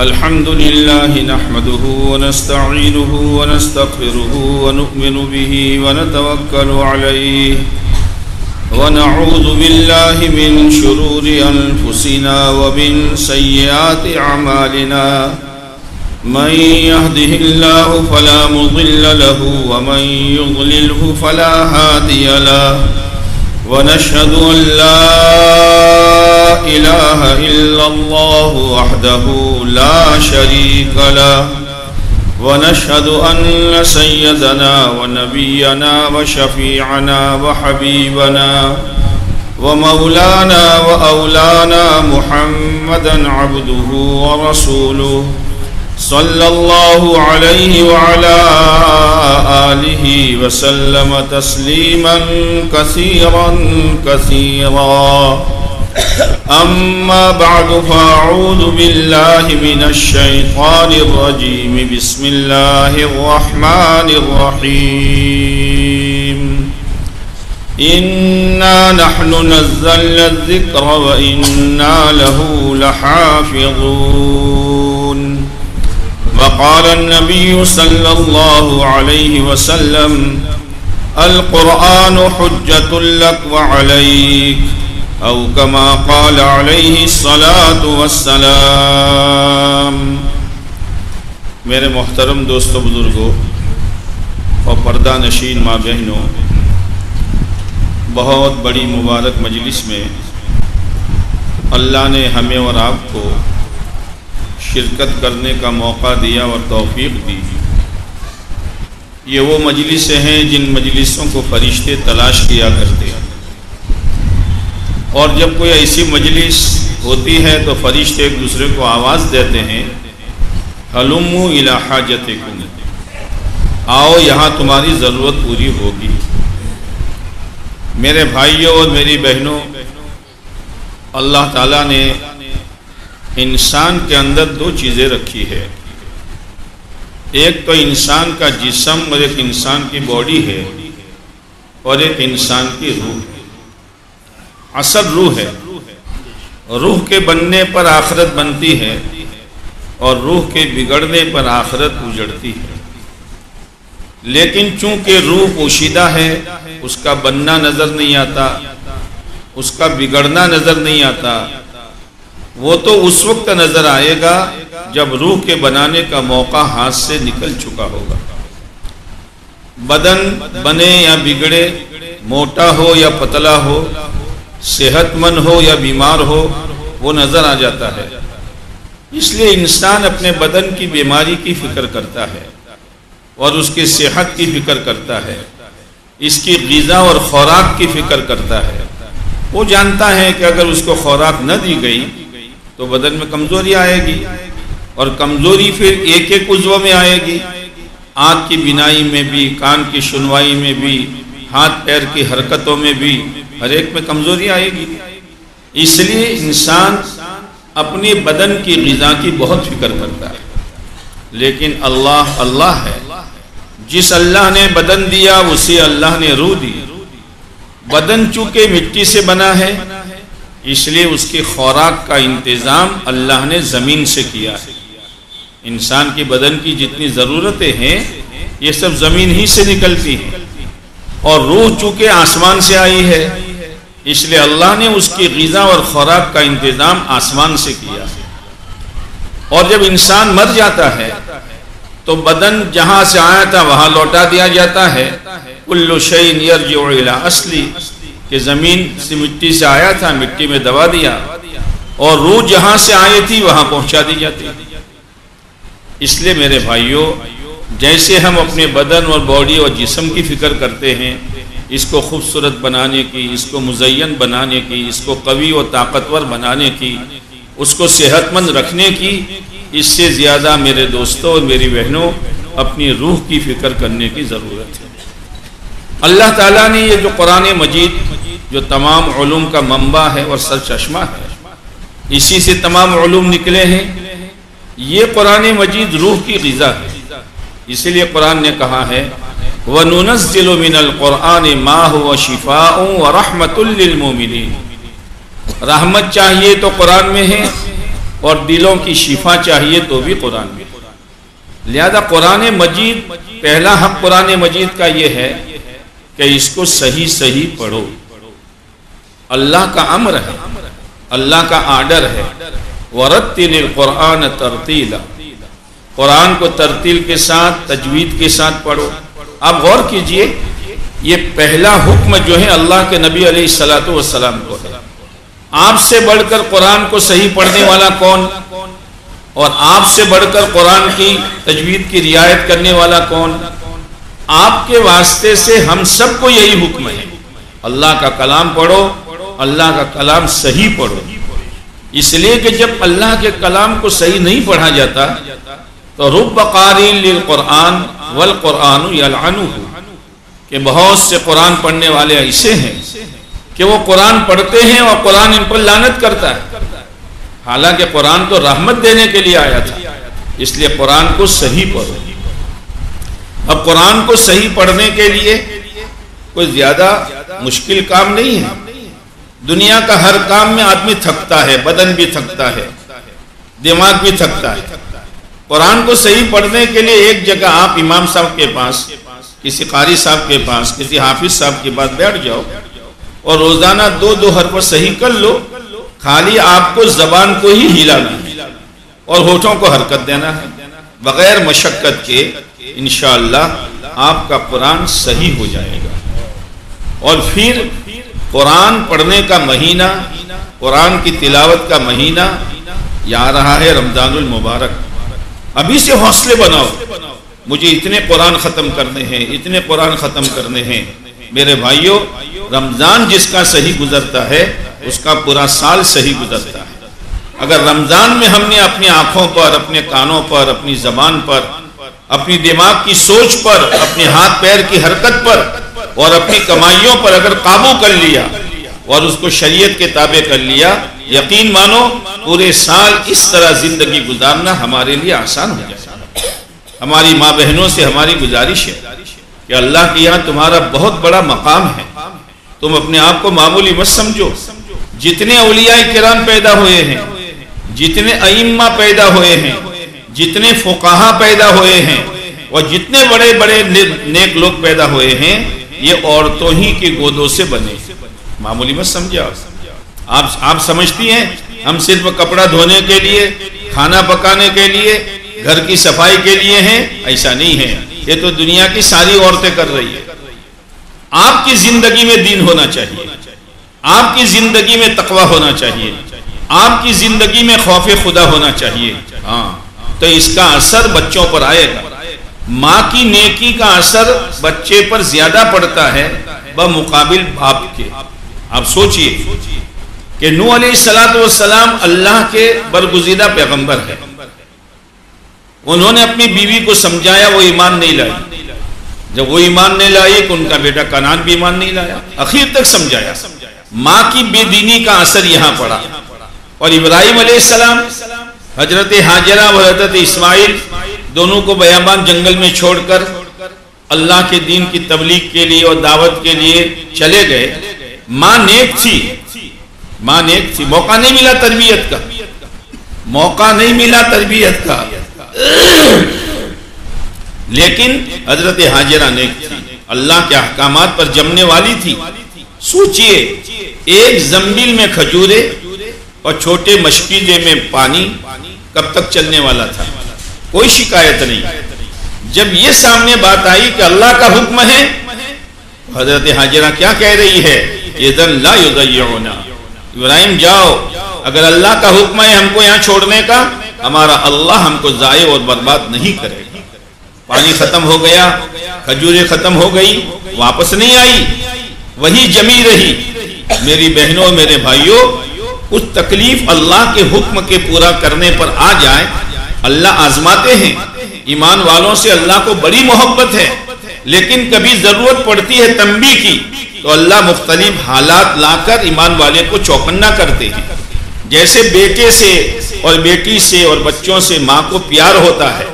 الحمد لله نحمده ونستعينه ونستغفره ونؤمن به ونتوكل عليه ونعوذ بالله من شرور أنفسنا ومن سيئات أعمالنا من يهده الله فلا مضل له ومن يضلله فلا هادي له ونشهد أن لا إله إلا الله وحده لا شريك له ونشهد أن سيدنا ونبينا وشفيعنا وحبيبنا ومولانا وأولانا محمدا عبده ورسوله صلى الله عليه وعلى آله وسلم تسليما كثيرا كثيرا أما بعد فأعوذ بالله من الشيطان الرجيم بسم الله الرحمن الرحيم إنا نحن نزلنا الذكر وإنا له لحافظون وقال النبي صلى الله عليه وسلم القرآن حجة لك وعليك أو كما قال عليه الصلاة والسلام۔ میرے محترم دوستو بزرگوں اور پردہ نشین ماں بہنوں، بہت بڑی مبارک مجلس میں اللہ نے ہمیں اور آپ کو شرکت کرنے کا موقع دیا اور توفیق دی۔ یہ وہ مجلسیں ہیں جن مجلسوں کو فرشتے تلاش کیا کرتے ہیں، اور جب کوئی ایسی مجلس ہوتی ہے تو فرشتے ایک دوسرے کو آواز دیتے ہیں ہلموا الی حاجتکم، آؤ یہاں تمہاری ضرورت پوری ہوگی۔ میرے بھائیوں اور میری بہنوں، اللہ تعالیٰ نے انسان کے اندر دو چیزیں رکھی ہے، ایک تو انسان کا جسم اور ایک انسان کی باڈی ہے، اور ایک انسان کی روح۔ اصل روح ہے، روح کے بننے پر آخرت بنتی ہے اور روح کے بگڑنے پر آخرت اجڑتی ہے۔ لیکن چونکہ روح پوشیدہ ہے، اس کا بننا نظر نہیں آتا، اس کا بگڑنا نظر نہیں آتا، وہ تو اس وقت نظر آئے گا جب روح کے بنانے کا موقع ہاتھ سے نکل چکا ہوگا۔ بدن بنے یا بگڑے، موٹا ہو یا پتلا ہو، صحت مند ہو یا بیمار ہو، وہ نظر آ جاتا ہے۔ اس لیے انسان اپنے بدن کی بیماری کی فکر کرتا ہے اور اس کی صحت کی فکر کرتا ہے، اس کی غذا اور خوراک کی فکر کرتا ہے۔ وہ جانتا ہے کہ اگر اس کو خوراک نہ دی گئی تو بدن میں کمزوری آئے گی، اور کمزوری پھر ایک ایک عضو میں آئے گی، آنکھ کی بینائی میں بھی، کان کی سنوائی میں بھی، ہاتھ پیر کی حرکتوں میں بھی، ہر ایک میں کمزوری آئے گی۔ اس لیے انسان اپنی بدن کی غذا کی بہت فکر کرتا ہے، لیکن اللہ ہے، جس اللہ نے بدن دیا اسی اللہ نے روح دی۔ بدن چونکہ مٹی سے بنا ہے، اس لیے اس کی خوراک کا انتظام اللہ نے زمین سے کیا ہے۔ انسان کی بدن کی جتنی ضرورتیں ہیں یہ سب زمین ہی سے نکلتی ہیں، اور روح چونکہ آسمان سے آئی ہے، اس لیے اللہ نے اس کی غذا اور خوراک کا انتظام آسمان سے کیا ہے۔ اور جب انسان مر جاتا ہے تو بدن جہاں سے آیا تھا وہاں لوٹا دیا جاتا ہے۔ کل شیء یرجع الی اصلی، کہ زمین سے مٹی سے آیا تھا، مٹی میں دبا دیا، اور روح جہاں سے آئی تھی وہاں پہنچا دی جاتی۔ اس لیے میرے بھائیوں، جیسے ہم اپنے بدن اور باڈی اور جسم کی فکر کرتے ہیں، اس کو خوبصورت بنانے کی، اس کو مزین بنانے کی، اس کو قوی و طاقتور بنانے کی، اس کو صحت مند رکھنے کی، اس سے زیادہ میرے دوستوں اور میری بہنوں اپنی روح کی فکر کرنے کی ضرورت ہے۔ اللہ تعالیٰ نے یہ جو قرآن مجید، جو تمام علوم کا منبع ہے اور سرچشمہ ہے، اسی سے تمام علوم نکلے ہیں، یہ قرآن مجید روح کی غذا ہے۔ اسی لیے قرآن نے کہا ہے وَنُنَزِّلُ مِنَ الْقُرْآنِ مَا هُوَ شِفَاءٌ وَرَحْمَةٌ لِّلْمُؤْمِنِينَ۔ رحمت چاہیے تو قرآن میں ہے، اور دلوں کی شفا چاہیے تو بھی قرآن میں۔ لہذا قرآن مجید، پہلا حق قرآن مجید کا یہ ہے کہ اس کو صحیح صحیح پڑھو۔ اللہ کا امر ہے، اللہ کا آرڈر ہے، وَرَتِّلِ الْقُرْآنَ تَرْتِيلًا، قرآن کو ترتیل کے ساتھ، تجوید کے ساتھ پڑھو۔ آپ غور کیجئے، یہ پہلا حکم جو ہے اللہ کے نبی علیہ السلام کو ہے۔ آپ سے بڑھ کر قرآن کو صحیح پڑھنے والا کون، اور آپ سے بڑھ کر قرآن کی تجوید کی رعایت کرنے والا کون؟ آپ کے واسطے سے ہم سب کو یہی حکم ہے، اللہ کا کلام پڑھو، اللہ کا کلام صحیح پڑھو۔ اس لیے کہ جب اللہ کے کلام کو صحیح نہیں پڑھا جاتا تو رب قاری للقرآن والقرآن یلعنہ، کہ بہت سے قرآن پڑھنے والے ایسے ہیں کہ وہ قرآن پڑھتے ہیں اور قرآن ان پر لعنت کرتا ہے، حالانکہ قرآن تو رحمت دینے کے لیے آیا تھا۔ اس لیے قرآن کو صحیح پڑھو۔ اب قرآن کو صحیح پڑھنے کے لیے کوئی زیادہ مشکل کام نہیں ہے۔ دنیا کا ہر کام میں آدمی تھکتا ہے، بدن بھی تھکتا ہے، دماغ بھی تھکتا ہے۔ قرآن کو صحیح پڑھنے کے لیے ایک جگہ آپ امام صاحب کے پاس، کسی قاری صاحب کے پاس، کسی حافظ صاحب کے پاس بیٹھ جاؤ اور روزانہ 2 حرف صحیح کر لو۔ خالی آپ کو زبان کو ہی ہلانا ہے اور ہونٹوں کو حرکت دینا ہے، بغیر مشقت کے انشاءاللہ آپ کا قرآن صحیح ہو جائے گا۔ اور پھر قرآن پڑھنے کا مہینہ، قرآن کی تلاوت کا مہینہ یہ آ رہا ہے، رمضان المبارک۔ ابھی سے حوصلے بناؤ، مجھے اتنے قرآن ختم کرنے ہیں، اتنے قرآن ختم کرنے ہیں۔ میرے بھائیوں، رمضان جس کا صحیح گزرتا ہے اس کا پورا سال صحیح گزرتا ہے۔ اگر رمضان میں ہم نے اپنی آنکھوں پر، اپنے کانوں پر، اپنی زبان پر، اپنی دماغ کی سوچ پر، اپنے ہاتھ پیر کی حرکت پر اور اپنی کمائیوں پر اگر قابو کر لیا اور اس کو شریعت کے تابع کر لیا، یقین مانو پورے سال اس طرح زندگی گزارنا ہمارے لیے آسان ہو جائے گا۔ ہماری ماں بہنوں سے ہماری گزارش ہے کہ اللہ کے یہاں تمہارا بہت بڑا مقام ہے، تم اپنے آپ کو معمولی مت سمجھو۔ جتنے اولیاء کرام پیدا ہوئے ہیں، جتنے ائمہ پیدا ہوئے ہیں، جتنے فقہا پیدا ہوئے ہیں اور جتنے بڑے بڑے نیک لوگ پیدا ہوئے ہیں، یہ عورتوں ہی کے گودوں سے بنے، معمولی مت سمجھا۔ آپ سمجھتی ہیں ہم صرف کپڑا دھونے کے لیے، کھانا پکانے کے لیے، گھر کی صفائی کے لیے ہیں؟ ایسا نہیں ہے، یہ تو دنیا کی ساری عورتیں کر رہی ہیں۔ آپ کی زندگی میں دین ہونا چاہیے، آپ کی زندگی میں تقوی ہونا چاہیے، آپ کی زندگی میں خوف خدا ہونا چاہیے، ہاں تو اس کا اثر بچوں پر آئے گا۔ ماں کی نیکی کا اثر بچے پر زیادہ پڑتا ہے بمقابل باپ کے۔ آپ سوچئے کہ نوح علیہ السلام اللہ کے برگزیدہ پیغمبر ہے، انہوں نے اپنی بیوی کو سمجھایا، وہ ایمان نہیں لائی۔ جب وہ ایمان نہیں لائی کہ ان کا بیٹا کنعان بھی ایمان نہیں لایا، اخیر تک سمجھایا۔ ماں کی بے دینی کا اثر یہاں پڑا۔ اور ابراہیم علیہ السلام، حضرت ہاجرہ و حضرت اسماعیل دونوں کو بیابان جنگل میں چھوڑ کر اللہ کے دین کی تبلیغ کے لیے اور دعوت کے لیے چلے گئے۔ ماں نیک تھی، ماں نیک تھی، موقع نہیں ملا تربیت کا، موقع نہیں ملا تربیت کا، لیکن حضرت ہاجرہ نیک تھی، اللہ کے احکامات پر جمنے والی تھی۔ سوچئے ایک زنبیل میں کھجورے اور چھوٹے مشکیزے میں پانی کب تک چلنے والا تھا، کوئی شکایت نہیں۔ جب یہ سامنے بات آئی کہ اللہ کا حکم ہے، حضرت ہاجرہ کیا کہہ رہی ہے؟ اذن لا یضیعنا، ابراہیم جاؤ، اگر اللہ کا حکم ہے ہم کو یہاں چھوڑنے کا، ہمارا اللہ ہم کو ضائع اور برباد نہیں کرے گا۔ پانی ختم ہو گیا، کھجوریں ختم ہو گئی، واپس نہیں آئی، وہی جمی رہی۔ میری بہنوں، میرے بھائیوں، کچھ تکلیف اللہ کے حکم کے پورا کرنے پر آ جائے، اللہ آزماتے ہیں۔ ایمان والوں سے اللہ کو بڑی محبت ہے، لیکن کبھی ضرورت پڑتی ہے تنبیہ کی تو اللہ مختلف حالات لا کر ایمان والے کو چوکنا کرتے ہیں۔ جیسے بیٹے سے اور بیٹی سے اور بچوں سے ماں کو پیار ہوتا ہے،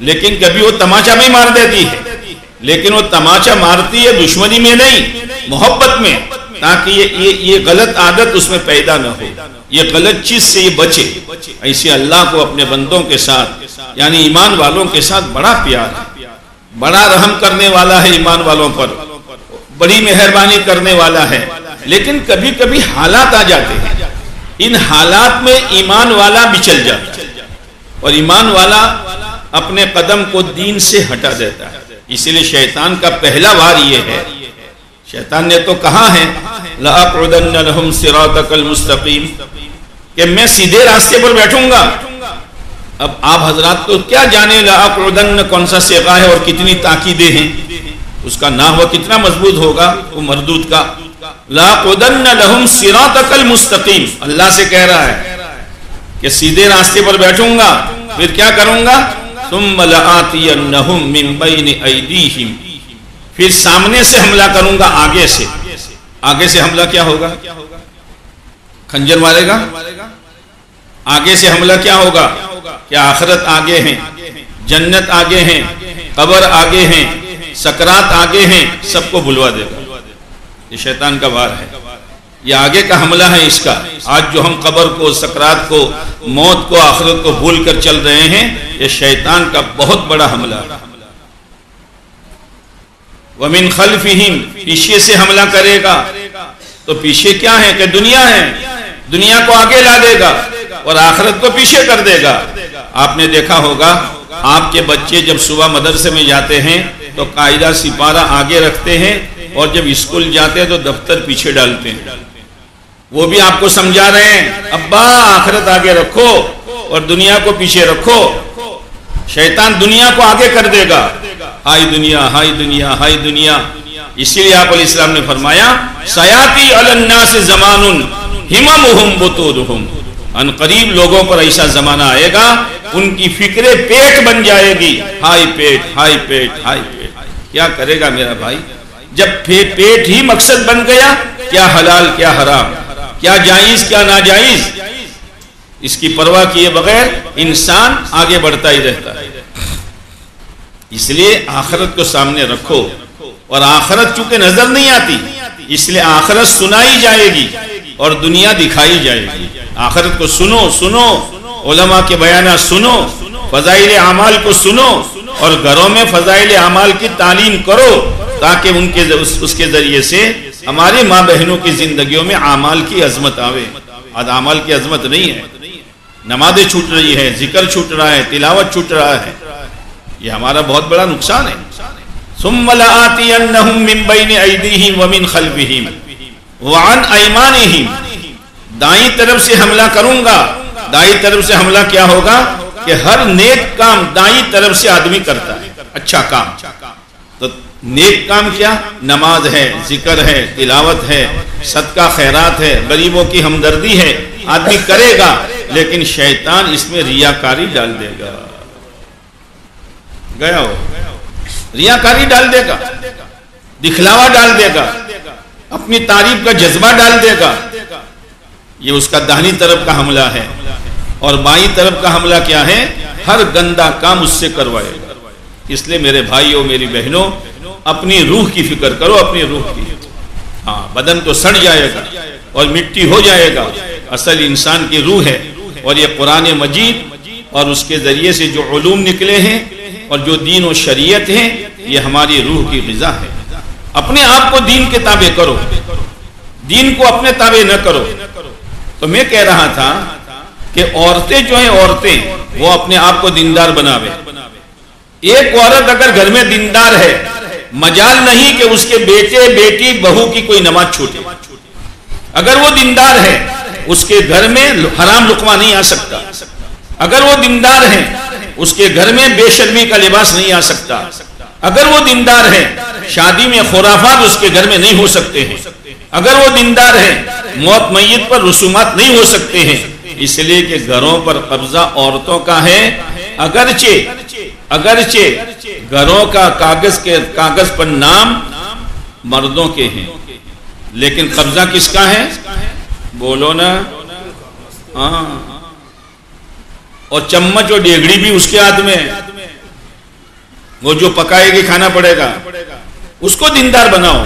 لیکن کبھی وہ تماچا بھی مار دیتی ہے، لیکن وہ تماچا مارتی ہے دشمنی میں نہیں، محبت میں۔ تاکہ یہ غلط عادت اس میں پیدا نہ ہو، یہ غلط چیز سے یہ بچے۔ ایسے اللہ کو اپنے بندوں کے ساتھ یعنی ایمان والوں کے ساتھ بڑا پیار ہے، بڑا رحم کرنے والا ہے، ایمان والوں پر بڑی مہربانی کرنے والا ہے۔ لیکن کبھی کبھی حالات آ جاتے ہیں، ان حالات میں ایمان والا بچل جاتا ہے اور ایمان والا اپنے قدم کو دین سے ہٹا دیتا ہے۔ اسی لیے شیطان کا پہلا وار یہ ہے، شیطان نے تو کہا ہے لَأَقْعُدَنَّ لَهُمْ صِرَاطَكَ الْمُسْتَقِيمِ کہ میں سیدھے راستے پر بیٹھوں گا۔ اب آپ حضرات تو کیا جانے لَأَقْعُدَنَّ کون سا صیغہ ہے اور کتنی تاکیدیں ہیں، اس کا نحو کتنا مضبوط ہوگا وہ مردود کا۔ لَأَقْعُدَنَّ لَهُمْ صِرَاطَكَ الْمُسْتَقِيمِ اللہ سے کہہ رہا ہے کہ سیدھے راستے پر بیٹھوں گا، پھر کیا کروں گا؟ ثُمَّ لَآتِيَنَّهُمْ مِنْ بَيْنِ أَيْدِيهِمْ پھر سامنے سے حملہ کروں گا، آگے سے۔ آگے سے حملہ کیا ہوگا؟ خنجر مارے گا۔ آگے سے حملہ کیا ہوگا؟ کیا آخرت آگے ہیں، جنت آگے ہیں، قبر آگے ہیں، سکرات آگے ہیں، سب کو بلوا دے گا۔ یہ شیطان کا وار ہے، یہ آگے کا حملہ ہے اس کا۔ آج جو ہم قبر کو، سکرات کو، موت کو، آخرت کو بھول کر چل رہے ہیں، یہ شیطان کا بہت بڑا حملہ ہے۔ وَمِنْ خَلْفِهِمْ پیچھے سے حملہ کرے گا، تو پیچھے کیا ہے کہ دنیا ہے، دنیا کو آگے لا دے گا اور آخرت کو پیچھے کر دے گا۔ آپ نے دیکھا ہوگا آپ کے بچے جب صبح مدرسے میں جاتے ہیں تو قاعدہ سپارہ آگے رکھتے ہیں اور جب اسکول جاتے ہیں تو دفتر پیچھے ڈالتے ہیں۔ وہ بھی آپ کو سمجھا رہے ہیں ابا آخرت آگے رکھو اور دنیا کو پیچھے رکھو۔ شیطان دنیا کو آگے کر دے گا، ہائی دنیا، ہائی دنیا، ہائی دنیا۔ اسی لیے آپ علیہ السلام نے فرمایا سیاتی علی الناس زمان ہممہم بطونہم ان قریب لوگوں پر ایسا زمانہ آئے گا ان کی فکریں پیٹ بن جائے گی، ہائی پیٹ، ہائی پیٹ، ہائی پیٹ۔ کیا کرے گا میرا بھائی جب پیٹ ہی مقصد بن گیا؟ کیا حلال کیا حرام، کیا جائز کیا ناجائز، اس کی پرواہ کیے بغیر انسان آگے بڑھتا ہی رہتا ہے۔ اس لیے آخرت کو سامنے رکھو، اور آخرت چونکہ نظر نہیں آتی اس لیے آخرت سنائی جائے گی اور دنیا دکھائی جائے گی۔ آخرت کو سنو، علماء کے بیانات سنو، فضائل اعمال کو سنو اور گھروں میں فضائل اعمال کی تعلیم کرو تاکہ اس کے ذریعے سے ہمارے ماں بہنوں کی زندگیوں میں اعمال کی عظمت آوے۔ آج اعمال کی عظمت نہیں ہے، نمازیں چھوٹ رہی ہے، ذکر چھوٹ رہا ہے، تلاوت چھوٹ رہا ہے، یہ ہمارا بہت بڑا نقصان ہے۔ ثم لآتینہم من بین ایدیہم ومن خلفہم وعن ایمانہم دائیں طرف سے حملہ کروں گا۔ دائیں طرف سے حملہ کیا ہوگا کہ ہر نیک کام دائیں طرف سے آدمی کرتا ہے، اچھا کام۔ تو نیک کام کیا؟ نماز ہے، ذکر ہے، تلاوت ہے، صدقہ خیرات ہے، غریبوں کی ہمدردی ہے، آدمی کرے گا، لیکن شیطان اس میں ریاکاری ڈال دے گا۔ گیا ہو ریاکاری ڈال دے گا، دکھلاوا ڈال دے گا، اپنی تعریف کا جذبہ ڈال دے گا۔ یہ اس کا داہنی طرف کا حملہ ہے۔ اور بائیں طرف کا حملہ کیا ہے؟ ہر گندا کام اس سے کروائے گا۔ اس لیے میرے بھائیوں، میری بہنوں، اپنی روح کی فکر کرو، اپنی روح کی۔ ہاں بدن تو سڑ جائے گا اور مٹی ہو جائے گا، اصل انسان کی روح ہے۔ اور یہ قرآن مجید اور اس کے ذریعے سے جو علوم نکلے ہیں اور جو دین و شریعت ہیں، یہ ہماری روح کی غذا ہے۔ اپنے آپ کو دین کے تابع کرو، دین کو اپنے تابع نہ کرو۔ تو میں کہہ رہا تھا کہ عورتیں جو ہیں، عورتیں وہ اپنے آپ کو دیندار بناوے۔ ایک عورت اگر گھر میں دیندار ہے، مجال نہیں کہ اس کے بیٹے بیٹی بہو کی کوئی نماز چھوٹے۔ اگر وہ دیندار ہے اس کے گھر میں حرام لقمہ نہیں آ سکتا۔ اگر وہ دیندار ہے اس کے گھر میں بے شرمی کا لباس نہیں آ سکتا۔ اگر وہ دیندار ہے شادی میں خرافات اس کے گھر میں نہیں ہو سکتے ہیں۔ اگر وہ دیندار ہے موت میت پر رسومات نہیں ہو سکتے ہیں۔ اس لیے کہ گھروں پر قبضہ عورتوں کا ہے، اگرچہ گھروں کا کاغذ پر نام مردوں کے ہیں، لیکن قبضہ کس کا ہے؟ بولو نا۔ ہاں، اور چمچ اور ڈیگڑی بھی اس کے ہاتھ میں ہے، وہ جو پکائے گی کھانا پڑے گا، اس کو دیندار بناؤ۔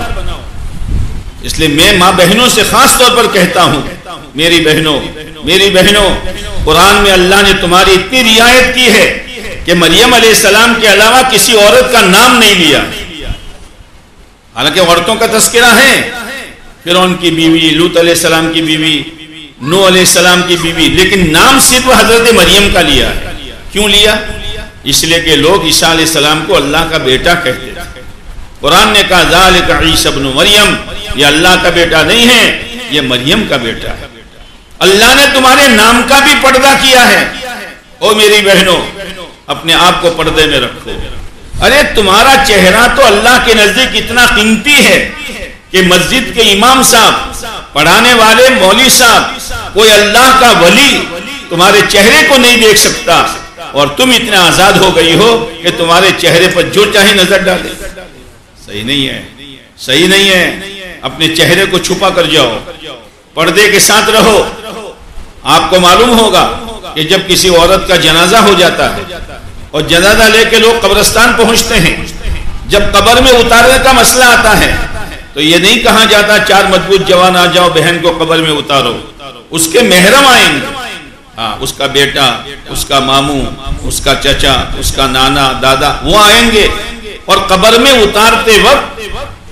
اس لیے میں ماں بہنوں سے خاص طور پر کہتا ہوں، میری بہنوں، قرآن میں اللہ نے تمہاری اتنی رعایت کی ہے کہ مریم علیہ السلام کے علاوہ کسی عورت کا نام نہیں لیا۔ حالانکہ عورتوں کا تذکرہ ہے، فرعون کی بیوی، لوط علیہ السلام کی بیوی، نوح علیہ السلام کی بیوی، لیکن نام صرف حضرت مریم کا لیا ہے۔ کیوں لیا؟ اس لیے کہ لوگ عیسیٰ علیہ السلام کو اللہ کا بیٹا کہتے تھے۔ قرآن نے کہا ذالک عیسیٰ ابن مریم، یہ اللہ کا بیٹا نہیں ہے، یہ مریم کا بیٹا ہے۔ اللہ نے تمہارے نام کا بھی پردہ کیا ہے۔ او میری بہنوں، اپنے آپ کو پردے میں رکھو۔ ارے تمہارا چہرہ تو اللہ کے نزدیک اتنا قیمتی ہے کہ مسجد کے امام صاحب، پڑھانے والے مولوی صاحب، کوئی اللہ کا ولی تمہارے چہرے کو نہیں دیکھ سکتا، اور تم اتنے آزاد ہو گئی ہو کہ تمہارے چہرے پر جو چاہے نظر ڈالے۔ صحیح نہیں ہے، صحیح نہیں ہے۔ اپنے چہرے کو چھپا کر جاؤ، پردے کے ساتھ رہو۔ آپ کو معلوم ہوگا کہ جب کسی عورت کا جنازہ ہو جاتا ہے اور جنازہ لے کے لوگ قبرستان پہنچتے ہیں، جب قبر میں اتارنے کا مسئلہ آتا ہے تو یہ نہیں کہا جاتا 4 مضبوط جوان آ جاؤ بہن کو قبر میں اتارو۔ اس کے محرم آئیں گے، اس کا بیٹا، اس کا ماموں، اس کا چچا، اس کا نانا، دادا، وہ آئیں گے، اور قبر میں اتارتے وقت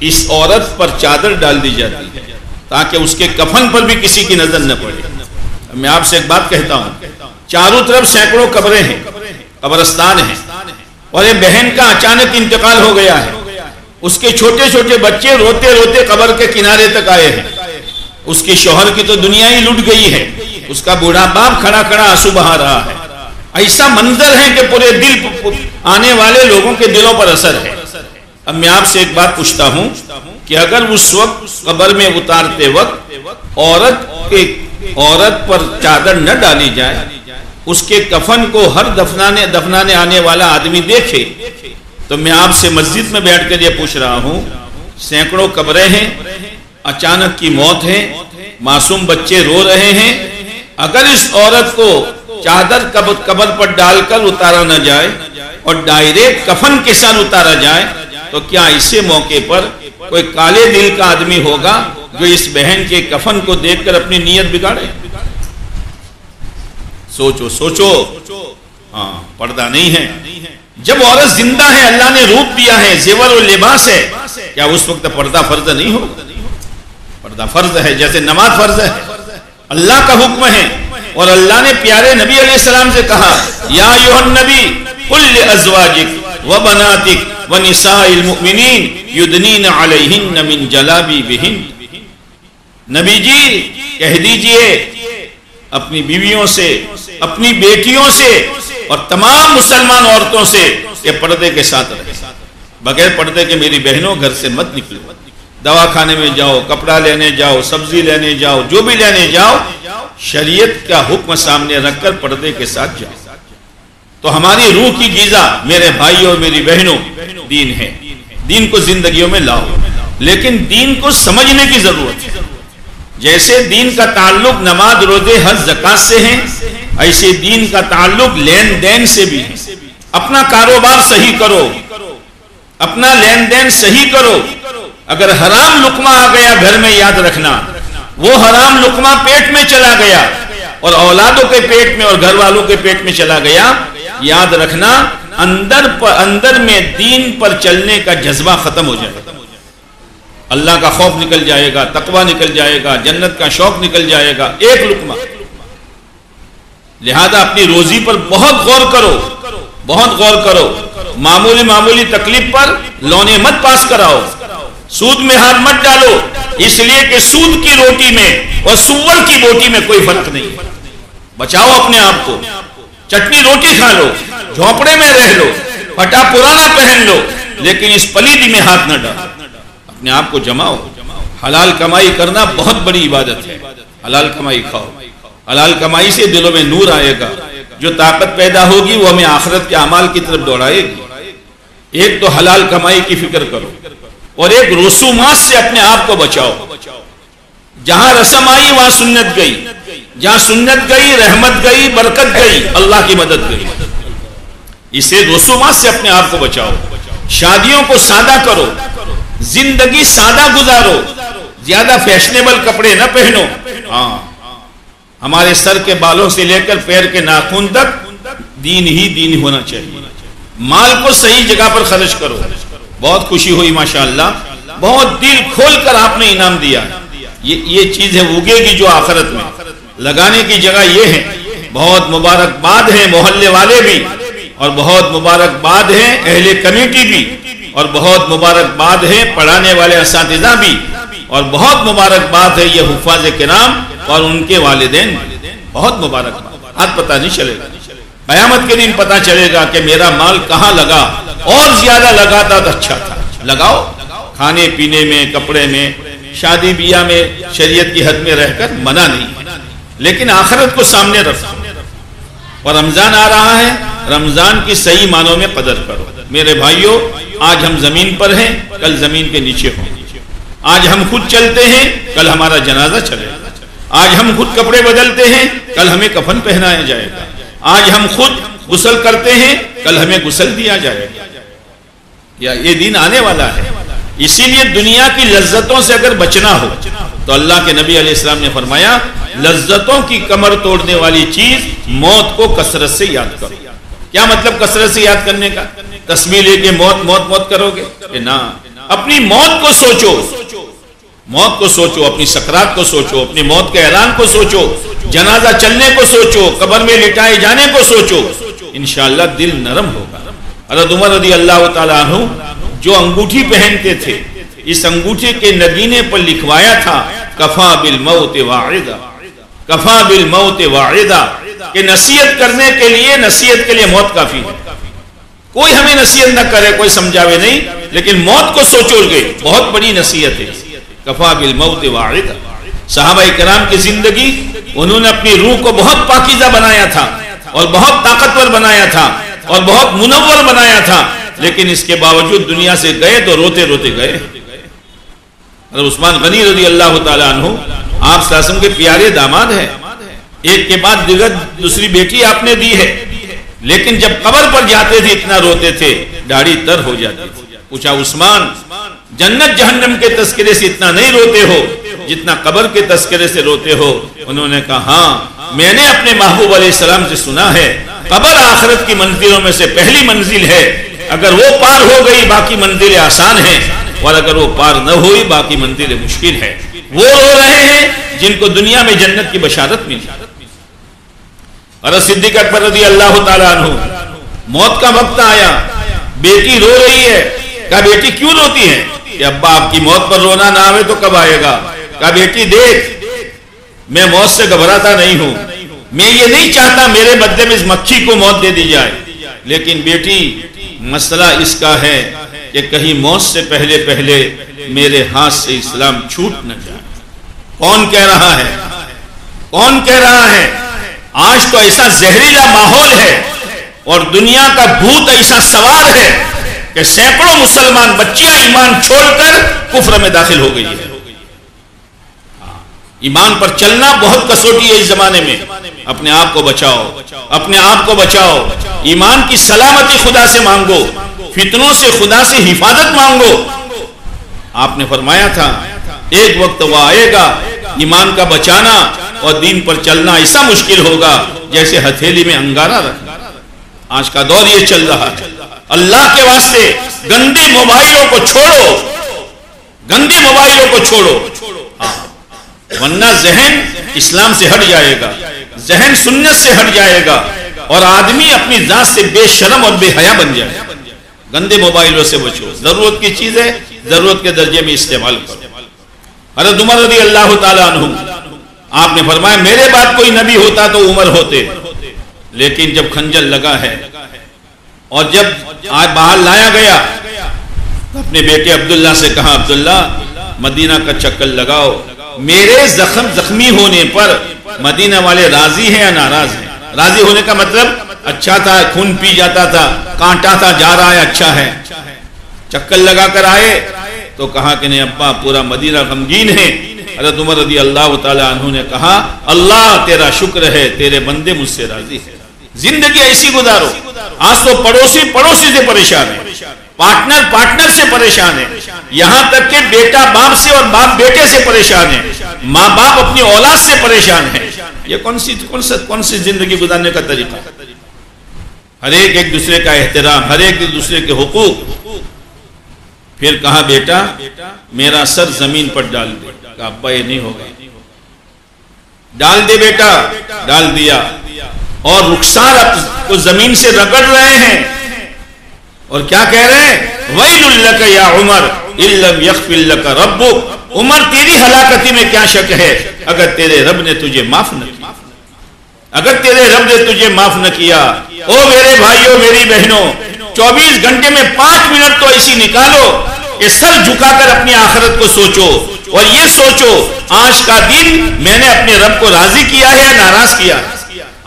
اس عورت پر چادر ڈال دی جاتی ہے تاکہ اس کے کفن پر بھی کسی کی نظر نہ پڑے۔ میں آپ سے ایک بات کہتا ہوں، چاروں طرف سینکڑوں قبریں ہیں، قبرستان ہیں، اور یہ بہن کا اچانک انتقال ہو گیا ہے۔ اس کے چھوٹے چھوٹے بچے روتے روتے قبر کے کنارے تک آئے ہیں۔ اس کے شوہر کی تو دنیا ہی لٹ گئی ہے، اس کا بوڑھا باپ کھڑا کھڑا آنسو بہا رہا ہے۔ ایسا منظر ہے کہ پورے دل آنے والے لوگوں کے دلوں پر اثر ہے۔ اب میں آپ سے ایک بات پوچھتا ہوں کہ اگر اس وقت قبر میں اتارتے وقت عورت پر چادر نہ ڈالی جائے، اس کے کفن کو ہر دفنانے آنے والا آدمی دیکھے، تو میں آپ سے مسجد میں بیٹھ کر یہ پوچھ رہا ہوں، سینکڑوں قبریں ہیں، اچانک کی موت ہے، معصوم بچے رو رہے ہیں، اگر اس عورت کو چادر قبر پر ڈال کر اتارا نہ جائے اور ڈائریکٹ کفن کے ساتھ اتارا جائے، تو کیا اسے موقع پر کوئی کالے دل کا آدمی ہوگا جو اس بہن کے کفن کو دیکھ کر اپنی نیت بگاڑے؟ سوچو۔ ہاں، پردہ نہیں ہے۔ جب عورت زندہ ہے، اللہ نے روپ دیا ہے، زیور و لباس ہے، کیا اس وقت پردہ فرض نہیں ہو؟ پردہ فرض ہے، جیسے نماز فرض ہے، اللہ کا حکم ہے۔ اور اللہ نے پیارے نبی علیہ السلام سے کہا یا ایھا النبی قل لازواجک وبناتک ونساء المؤمنین یدنین علیہن من جلابیبہن، نبی جی کہہ دیجئے اپنی بیویوں سے، اپنی بیٹیوں سے اور تمام مسلمان عورتوں سے کہ پردے کے ساتھ رہے، بغیر پردے کے میری بہنوں گھر سے مت نکلو۔ دواخانے میں جاؤ، کپڑا لینے جاؤ، سبزی لینے جاؤ، جو بھی لینے جاؤ، شریعت کا حکم سامنے رکھ کر پردے کے ساتھ جاؤ۔ تو ہماری روح کی غذا میرے بھائیوں اور میری بہنوں دین ہے۔ دین کو زندگیوں میں لاؤ، لیکن دین کو سمجھنے کی ضرورت ہے۔ جیسے دین کا تعلق نماز، روزے، حج، زکات سے ہے، ایسے دین کا تعلق لین دین سے بھی ہے۔ اپنا کاروبار صحیح کرو، اپنا لین دین صحیح کرو۔ اگر حرام لقمہ آ گیا گھر میں، یاد رکھنا وہ حرام لقمہ پیٹ میں چلا گیا اور اولادوں کے پیٹ میں اور گھر والوں کے پیٹ میں چلا گیا، یاد رکھنا اندر میں دین پر چلنے کا جذبہ ختم ہو جائے گا، اللہ کا خوف نکل جائے گا، تقوی نکل جائے گا، جنت کا شوق نکل جائے گا۔ ایک لقمہ۔ لہذا اپنی روزی پر بہت غور کرو، بہت غور کرو۔ معمولی تکلیف پر لونے مت پاس کراؤ، سود میں ہاتھ مت ڈالو، اس لیے کہ سود کی روٹی میں اور سور کی بوٹی میں کوئی فرق نہیں۔ بچاؤ اپنے آپ کو، چٹنی روٹی کھا لو، جھونپڑے میں رہ لو، پھٹا پرانا پہن لو، لیکن اس پلیدی میں ہاتھ نہ ڈالو۔ اپنے آپ کو جماؤ۔ حلال کمائی کرنا بہت بڑی عبادت ہے۔ حلال کمائی کھاؤ، حلال کمائی سے دلوں میں نور آئے گا، جو طاقت پیدا ہوگی وہ ہمیں آخرت کے اعمال کی طرف دوڑائے گی۔ ایک تو حلال کمائی کی فکر کرو، اور ایک رسومات سے اپنے آپ کو بچاؤ۔ جہاں رسم آئی وہاں سنت گئی، جہاں سنت گئی رحمت گئی، برکت گئی، اللہ کی مدد گئی۔ اسے رسومات سے اپنے آپ کو بچاؤ۔ شادیوں کو سادہ کرو، زندگی سادہ گزارو، زیادہ فیشنیبل کپڑے نہ پہنو. ہاں ہمارے سر کے بالوں سے لے کر پیر کے ناخن تک دین ہی دین ہونا چاہیے. مال کو صحیح جگہ پر خرچ کرو. بہت خوشی ہوئی ماشاءاللہ, بہت دل کھول کر آپ نے انعام دیا. یہ چیز ہے اگے گی جو آخرت میں, لگانے کی جگہ یہ ہے. بہت مبارکباد ہیں محلے والے بھی, اور بہت مبارکباد ہیں اہل کمیٹی بھی, اور بہت مبارکباد ہیں پڑھانے والے اساتذہ بھی, اور بہت مبارکباد ہے یہ حفاظ کرام اور ان کے والدین. بہت مبارکباد. آج پتہ نہیں چلے گا, قیامت کے دن پتہ چلے گا کہ میرا مال کہاں لگا, اور زیادہ لگاتا تو اچھا تھا. لگاؤ کھانے پینے میں, کپڑے میں, شادی بیاہ میں شریعت کی حد میں رہ کر منع نہیں, لیکن آخرت کو سامنے رکھو. اور رمضان آ رہا ہے, رمضان کی صحیح معنوں میں قدر کرو. میرے بھائیوں, آج ہم زمین پر ہیں, کل زمین کے نیچے ہوں. آج ہم خود چلتے ہیں, کل ہمارا جنازہ چلے گا. آج ہم خود کپڑے بدلتے ہیں, کل ہمیں کفن پہنایا جائے گا. آج ہم خود غسل کرتے ہیں, کل ہمیں غسل دیا جائے گا. یہ دن آنے والا ہے. اسی لیے دنیا کی لذتوں سے اگر بچنا ہو تو اللہ کے نبی علیہ السلام نے فرمایا, لذتوں کی کمر توڑنے والی چیز موت کو کثرت سے یاد کرو. کیا مطلب کثرت سے یاد کرنے کا؟ تسبیح لے کے موت موت موت کرو گے نہ. اپنی موت کو سوچو, موت کو سوچو, اپنی سکرات کو سوچو, اپنی موت کے اعلان کو سوچو, جنازہ چلنے کو سوچو, قبر میں لٹائے جانے کو سوچو. انشاءاللہ دل نرم ہوگا. حضرت عمر رضی اللہ تعالیٰ عنہ جو انگوٹھی پہنتے تھے, اس انگوٹھی کے نگینے پر لکھوایا تھا کفا بالموت واعدہ, کفا بالموت واعدہ, کہ نصیحت کرنے کے لیے, نصیحت کے لیے موت کافی ہے. کوئی ہمیں نصیحت نہ کرے, کوئی سمجھاوے نہیں, لیکن موت کو سوچو گے, بہت بڑی نصیحت ہے. کفا بالموت واعدہ. صحابہ کرام کی زندگی, انہوں نے اپنی روح کو بہت پاکیزہ بنایا تھا, اور بہت طاقتور بنایا تھا, اور بہت منور بنایا تھا, لیکن اس کے باوجود دنیا سے گئے تو روتے روتے گئے. عثمان غنی رضی اللہ تعالیٰ عنہ آپ صلی اللہ علیہ وسلم کے پیارے داماد ہیں. ایک کے بعد دیگر دوسری بیٹی آپ نے دی ہے, لیکن جب قبر پر جاتے تھے اتنا روتے تھے, داڑھی تر ہو جاتی تھی. پوچھا عثمان, جنت جہنم کے تذکرے سے اتنا نہیں روتے ہو جتنا قبر کے تذکرے سے روتے ہو؟ انہوں نے کہا, ہاں میں نے اپنے محبوب علیہ السلام سے سنا ہے قبر آخرت کی منزلوں میں سے پہلی منزل ہے. اگر وہ پار ہو گئی باقی منزلیں آسان ہیں, اور اگر وہ پار نہ ہوئی باقی منزلیں مشکل ہے. وہ رو رہے ہیں جن کو دنیا میں جنت کی بشارت ملی. حضرت صدیق اکبر رضی اللہ تعالیٰ عنہ, موت کا وقت آیا, بیٹی رو رہی ہے. کہا بیٹی کیوں روتی ہے؟ کہ ابا آپ کی موت پر رونا نہ آئے تو کب آئے گا. کہا بیٹی دیکھ, میں موت سے گھبراتا نہیں ہوں, میں یہ نہیں چاہتا میرے بدلے میں اس مکھی کو موت دے دی جائے, لیکن بیٹی مسئلہ اس کا ہے کہ کہیں موت سے پہلے پہلے میرے ہاتھ سے اسلام چھوٹ نہ جائے. کون کہہ رہا ہے؟ کون کہہ رہا ہے؟ آج تو ایسا زہریلا ماحول ہے اور دنیا کا بھوت ایسا سوار ہے کہ سینکڑوں مسلمان بچیاں ایمان چھوڑ کر کفر میں داخل ہو گئی ہے. ایمان پر چلنا بہت کسوٹی ہے اس زمانے میں. اپنے آپ کو بچاؤ, اپنے آپ کو بچاؤ. ایمان کی سلامتی خدا سے مانگو, فتنوں سے خدا سے حفاظت مانگو. آپ نے فرمایا تھا ایک وقت وہ آئے گا ایمان کا بچانا اور دین پر چلنا ایسا مشکل ہوگا جیسے ہتھیلی میں انگارہ رکھنا. آج کا دور یہ چل رہا ہے. اللہ کے واسطے گندے موبائلوں کو چھوڑو, گندے موبائلوں کو چھوڑو, ورنہ ذہن اسلام سے ہٹ جائے گا, ذہن سنت سے ہٹ جائے گا, اور آدمی اپنی ذات سے بے شرم اور بے حیا بن جائے. گندے موبائلوں سے بچو, ضرورت کی چیز ہے ضرورت کے درجے میں استعمال کرو. حضرت عمر رضی اللہ تعالیٰ عنہ, آپ نے فرمایا میرے بعد کوئی نبی ہوتا تو عمر ہوتے, لیکن جب خنجر لگا ہے اور جب آج باہر لایا گیا تو اپنے بیٹے عبداللہ سے کہا, عبداللہ مدینہ کا چکر لگاؤ, میرے زخمی ہونے پر مدینہ والے راضی ہیں یا ناراض ہیں؟ راضی ہونے کا مطلب اچھا تھا, خون پی جاتا تھا, کانٹا تھا, جا رہا ہے, اچھا ہے. چکر لگا کر آئے تو کہا کہ نہیں ابا پورا مدینہ غمگین ہے. حضرت عمر رضی اللہ تعالی عنہ نے کہا اللہ تیرا شکر ہے, تیرے بندے مجھ سے راضی ہے. زندگی ایسی گزارو. آج تو پڑوسی سے پریشان ہے, پارٹنر سے پریشان ہے، یہاں تک کہ بیٹا باپ سے اور باپ بیٹے سے پریشان ہے، ماں باپ اپنی اولاد سے پریشان ہے۔ یہ کون سی زندگی گزارنے کا طریقہ؟ ہر ایک دوسرے کا احترام، ہر ایک دوسرے کے حقوق۔ پھر کہا بیٹا میرا سر زمین پر ڈال دے، کہا ابا یہ نہیں ہوگا، ڈال دے بیٹا، ڈال دیا، اور رخسار کو زمین سے رگڑ رہے ہیں اور کیا کہہ رہے ہیں؟ وَيْلٌ لَكَ يَا عُمَرْ إِن لَّمْ يَغْفِرْ لَكَ رَبُّكَ، عمر تیری ہلاکتی میں کیا شک ہے اگر تیرے رب نے تجھے معاف نہ کیا، اگر تیرے رب نے تجھے معاف نہ کیا۔ او میرے بھائیوں میری بہنوں، 24 گھنٹے میں 5 منٹ تو ایسی نکالو کہ سر جھکا کر اپنی آخرت کو سوچو، اور یہ سوچو آج کا دن میں نے اپنے رب کو راضی کیا ہے یا ناراض کیا ہے؟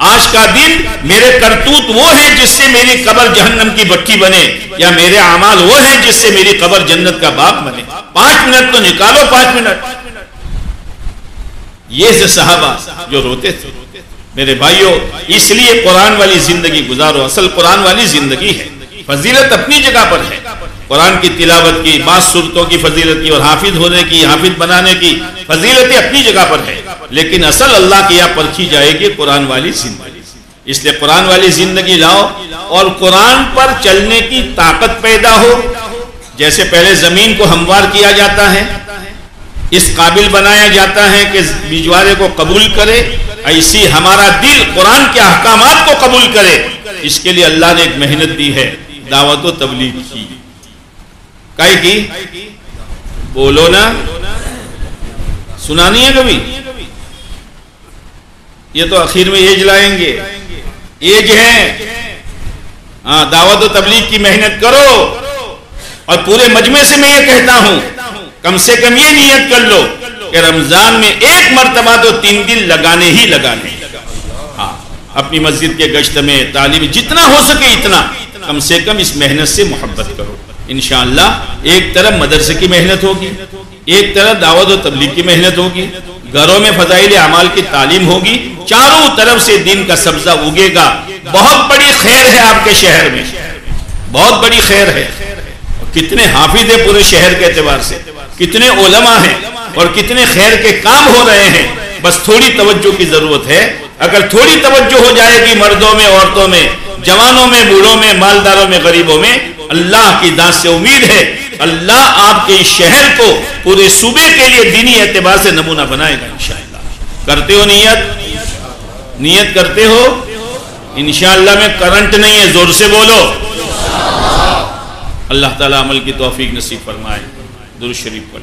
آج کا دن میرے کرتوت وہ ہیں جس سے میری قبر جہنم کی بٹی بنے، یا میرے اعمال وہ ہیں جس سے میری قبر جنت کا باغ بنے؟ 5 منٹ تو نکالو، 5 منٹ۔ یہ سے صحابہ جو روتے تھے۔ میرے بھائیوں اس لیے قرآن والی زندگی گزارو، اصل قرآن والی زندگی ہے۔ فضیلت اپنی جگہ پر ہے، قرآن کی تلاوت کی، بعض صورتوں کی فضیلت کی، اور حافظ ہونے کی، حافظ بنانے کی فضیلتیں اپنی جگہ پر ہے، لیکن اصل اللہ کی یہاں پرکھی جائے گی قرآن والی زندگی۔ اس لیے قرآن والی زندگی لاؤ اور قرآن پر چلنے کی طاقت پیدا ہو۔ جیسے پہلے زمین کو ہموار کیا جاتا ہے، اس قابل بنایا جاتا ہے کہ بھجوارے کو قبول کرے، ایسی ہمارا دل قرآن کے احکامات کو قبول کرے۔ اس کے لیے اللہ نے ایک محنت دی ہے، دعوت و تبلیغ کی۔ کائی کی؟ بولو نا، سنا نہیں ہے کبھی؟ یہ تو آخر میں ایج لائیں گے، ایج ہے۔ ہاں، دعوت و تبلیغ کی محنت کرو، اور پورے مجمع سے میں یہ کہتا ہوں کم سے کم یہ نیت کر لو کہ رمضان میں ایک مرتبہ تو 3 دن لگانے ہی لگانے۔ ہاں، اپنی مسجد کے گشت میں، تعلیم، جتنا ہو سکے اتنا کم سے کم اس محنت سے محبت کرو۔ انشاءاللہ ایک طرف مدرسے کی محنت ہوگی، ایک طرف دعوت و تبلیغ کی محنت ہوگی، گھروں میں فضائل اعمال کی تعلیم ہوگی، چاروں طرف سے دین کا سبزہ اگے گا۔ بہت بڑی خیر ہے آپ کے شہر میں، بہت بڑی خیر ہے۔ کتنے حافظ ہیں پورے شہر کے اعتبار سے، کتنے علماء ہیں، اور کتنے خیر کے کام ہو رہے ہیں۔ بس تھوڑی توجہ کی ضرورت ہے۔ اگر تھوڑی توجہ ہو جائے گی مردوں میں، عورتوں میں، جوانوں میں، بوڑھوں میں، مالداروں میں، غریبوں میں، اللہ کی ذات سے امید ہے اللہ آپ کے اس شہر کو پورے صوبے کے لیے دینی اعتبار سے نمونہ بنائے گا انشاءاللہ۔ کرتے ہو نیت کرتے ہو؟ انشاءاللہ میں کرنٹ نہیں ہے، زور سے بولو۔ اللہ تعالیٰ عمل کی توفیق نصیب فرمائے۔ درود شریف پڑھ۔